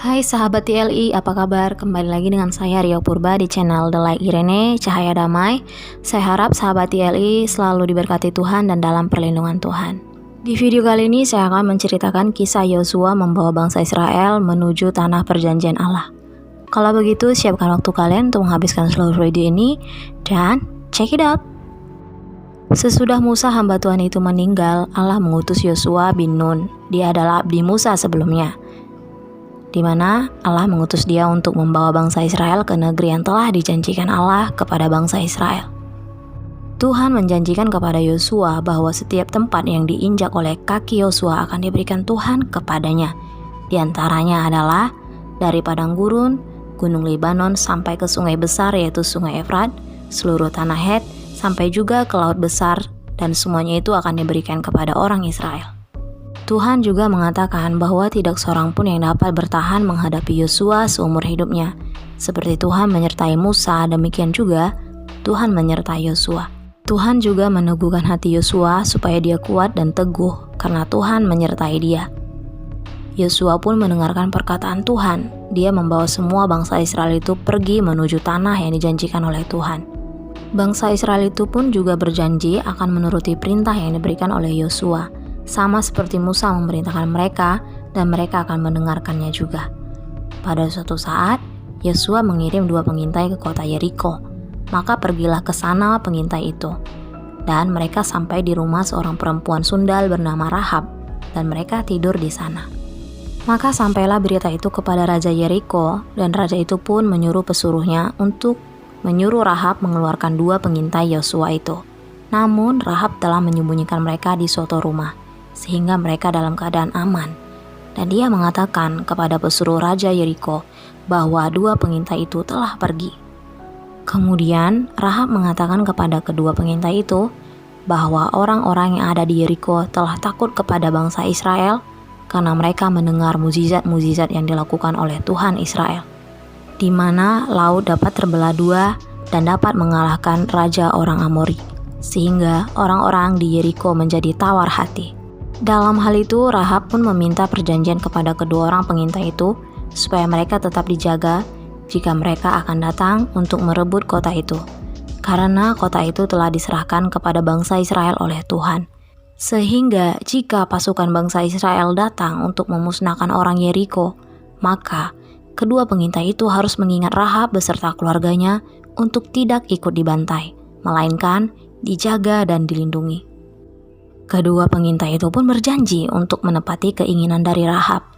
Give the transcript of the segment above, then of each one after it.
Hai sahabat TLI, apa kabar? Kembali lagi dengan saya Rio Purba di channel The Light Irene, Cahaya Damai. Saya harap sahabat TLI selalu diberkati Tuhan dan dalam perlindungan Tuhan. Di video kali ini saya akan menceritakan kisah Yosua membawa bangsa Israel menuju tanah perjanjian Allah. Kalau begitu, siapkan waktu kalian untuk menghabiskan seluruh video ini dan check it out. Sesudah Musa hamba Tuhan itu meninggal, Allah mengutus Yosua bin Nun. Dia adalah abdi Musa sebelumnya, di mana Allah mengutus dia untuk membawa bangsa Israel ke negeri yang telah dijanjikan Allah kepada bangsa Israel. Tuhan menjanjikan kepada Yosua bahwa setiap tempat yang diinjak oleh kaki Yosua akan diberikan Tuhan kepadanya. Di antaranya adalah dari padang gurun, gunung Libanon sampai ke sungai besar yaitu sungai Efrat, seluruh tanah Het, sampai juga ke laut besar, dan semuanya itu akan diberikan kepada orang Israel. Tuhan juga mengatakan bahwa tidak seorang pun yang dapat bertahan menghadapi Yosua seumur hidupnya. Seperti Tuhan menyertai Musa, demikian juga Tuhan menyertai Yosua. Tuhan juga meneguhkan hati Yosua supaya dia kuat dan teguh karena Tuhan menyertai dia. Yosua pun mendengarkan perkataan Tuhan. Dia membawa semua bangsa Israel itu pergi menuju tanah yang dijanjikan oleh Tuhan. Bangsa Israel itu pun juga berjanji akan menuruti perintah yang diberikan oleh Yosua, sama seperti Musa memerintahkan mereka, dan mereka akan mendengarkannya juga. Pada suatu saat, Yosua mengirim 2 pengintai ke kota Yeriko. Maka pergilah ke sana pengintai itu, dan mereka sampai di rumah seorang perempuan sundal bernama Rahab, dan mereka tidur di sana. Maka sampailah berita itu kepada Raja Yeriko, dan Raja itu pun menyuruh pesuruhnya untuk menyuruh Rahab mengeluarkan 2 pengintai Yosua itu. Namun Rahab telah menyembunyikan mereka di suatu rumah, sehingga mereka dalam keadaan aman. Dan dia mengatakan kepada pesuruh Raja Yeriko bahwa 2 pengintai itu telah pergi. Kemudian Rahab mengatakan kepada kedua pengintai itu bahwa orang-orang yang ada di Yeriko telah takut kepada bangsa Israel karena mereka mendengar mukjizat-mukjizat yang dilakukan oleh Tuhan Israel, di mana laut dapat terbelah 2 dan dapat mengalahkan raja orang Amori, sehingga orang-orang di Yeriko menjadi tawar hati. Dalam hal itu, Rahab pun meminta perjanjian kepada kedua orang pengintai itu supaya mereka tetap dijaga jika mereka akan datang untuk merebut kota itu, karena kota itu telah diserahkan kepada bangsa Israel oleh Tuhan. Sehingga jika pasukan bangsa Israel datang untuk memusnahkan orang Yeriko, maka kedua pengintai itu harus mengingat Rahab beserta keluarganya untuk tidak ikut dibantai, melainkan dijaga dan dilindungi. Kedua pengintai itu pun berjanji untuk menepati keinginan dari Rahab.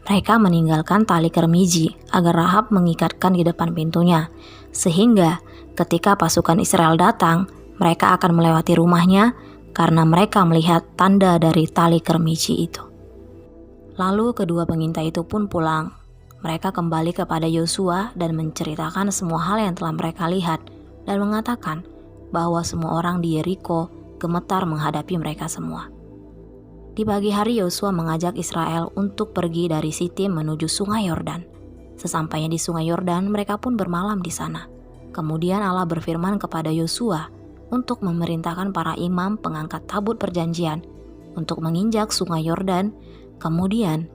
Mereka meninggalkan tali kermiji agar Rahab mengikatkan di depan pintunya, sehingga ketika pasukan Israel datang, mereka akan melewati rumahnya karena mereka melihat tanda dari tali kermiji itu. Lalu kedua pengintai itu pun pulang. Mereka kembali kepada Yosua dan menceritakan semua hal yang telah mereka lihat dan mengatakan bahwa semua orang di Yeriko gemetar menghadapi mereka semua. Di pagi hari Yosua mengajak Israel untuk pergi dari Sitim menuju sungai Yordan. Sesampainya di sungai Yordan, mereka pun bermalam di sana. Kemudian Allah berfirman kepada Yosua untuk memerintahkan para imam pengangkat tabut perjanjian untuk menginjak sungai Yordan. Kemudian,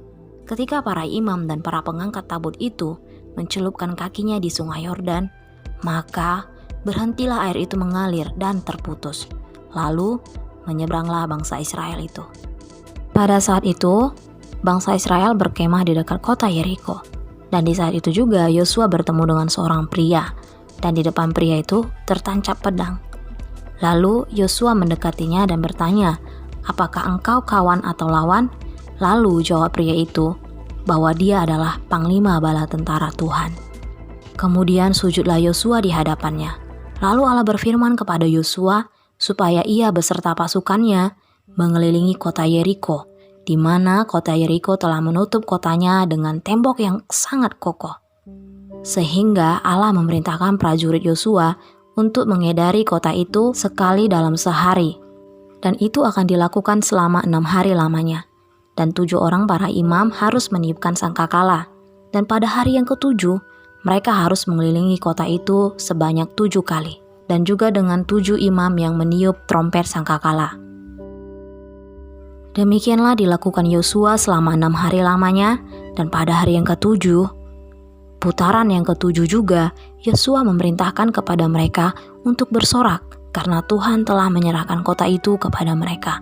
ketika para imam dan para pengangkat tabut itu mencelupkan kakinya di sungai Yordan, maka berhentilah air itu mengalir dan terputus. Lalu menyeberanglah bangsa Israel itu. Pada saat itu, bangsa Israel berkemah di dekat kota Yeriko. Dan di saat itu juga Yosua bertemu dengan seorang pria, dan di depan pria itu tertancap pedang. Lalu Yosua mendekatinya dan bertanya, "Apakah engkau kawan atau lawan?" Lalu jawab pria itu bahwa dia adalah panglima bala tentara Tuhan. Kemudian sujudlah Yosua di hadapannya. Lalu Allah berfirman kepada Yosua supaya ia beserta pasukannya mengelilingi kota Yeriko, di mana kota Yeriko telah menutup kotanya dengan tembok yang sangat kokoh. Sehingga Allah memerintahkan prajurit Yosua untuk mengedari kota itu sekali dalam sehari, dan itu akan dilakukan selama 6 hari lamanya. Dan 7 orang para imam harus meniupkan sangkakala, dan pada hari yang ke-7 mereka harus mengelilingi kota itu sebanyak 7 kali, dan juga dengan 7 imam yang meniup trompet sangkakala. Demikianlah dilakukan Yosua selama 6 hari lamanya, Dan pada hari yang ketujuh, putaran yang ketujuh juga, Yosua memerintahkan kepada mereka untuk bersorak karena Tuhan telah menyerahkan kota itu kepada mereka.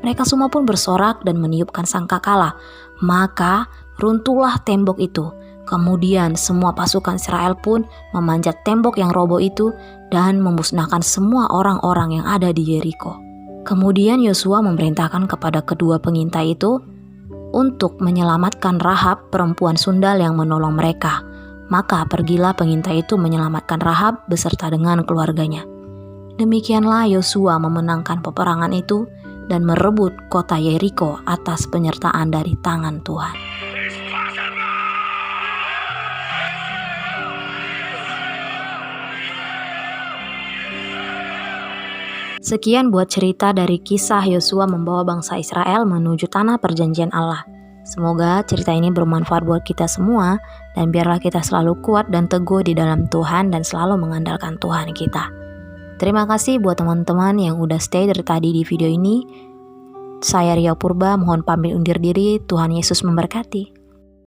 Mereka semua pun bersorak dan meniupkan sangkakala. Maka runtuhlah tembok itu. Kemudian semua pasukan Israel pun memanjat tembok yang roboh itu dan memusnahkan semua orang-orang yang ada di Yeriko. Kemudian Yosua memerintahkan kepada kedua pengintai itu untuk menyelamatkan Rahab, perempuan sundal yang menolong mereka. Maka pergilah pengintai itu menyelamatkan Rahab beserta dengan keluarganya. Demikianlah Yosua memenangkan peperangan itu dan merebut kota Yeriko atas penyertaan dari tangan Tuhan. Sekian buat cerita dari kisah Yosua membawa bangsa Israel menuju tanah perjanjian Allah. Semoga cerita ini bermanfaat buat kita semua, dan biarlah kita selalu kuat dan teguh di dalam Tuhan dan selalu mengandalkan Tuhan kita. Terima kasih buat teman-teman yang udah stay dari tadi di video ini. Saya Ria Purba, mohon pamit undur diri. Tuhan Yesus memberkati.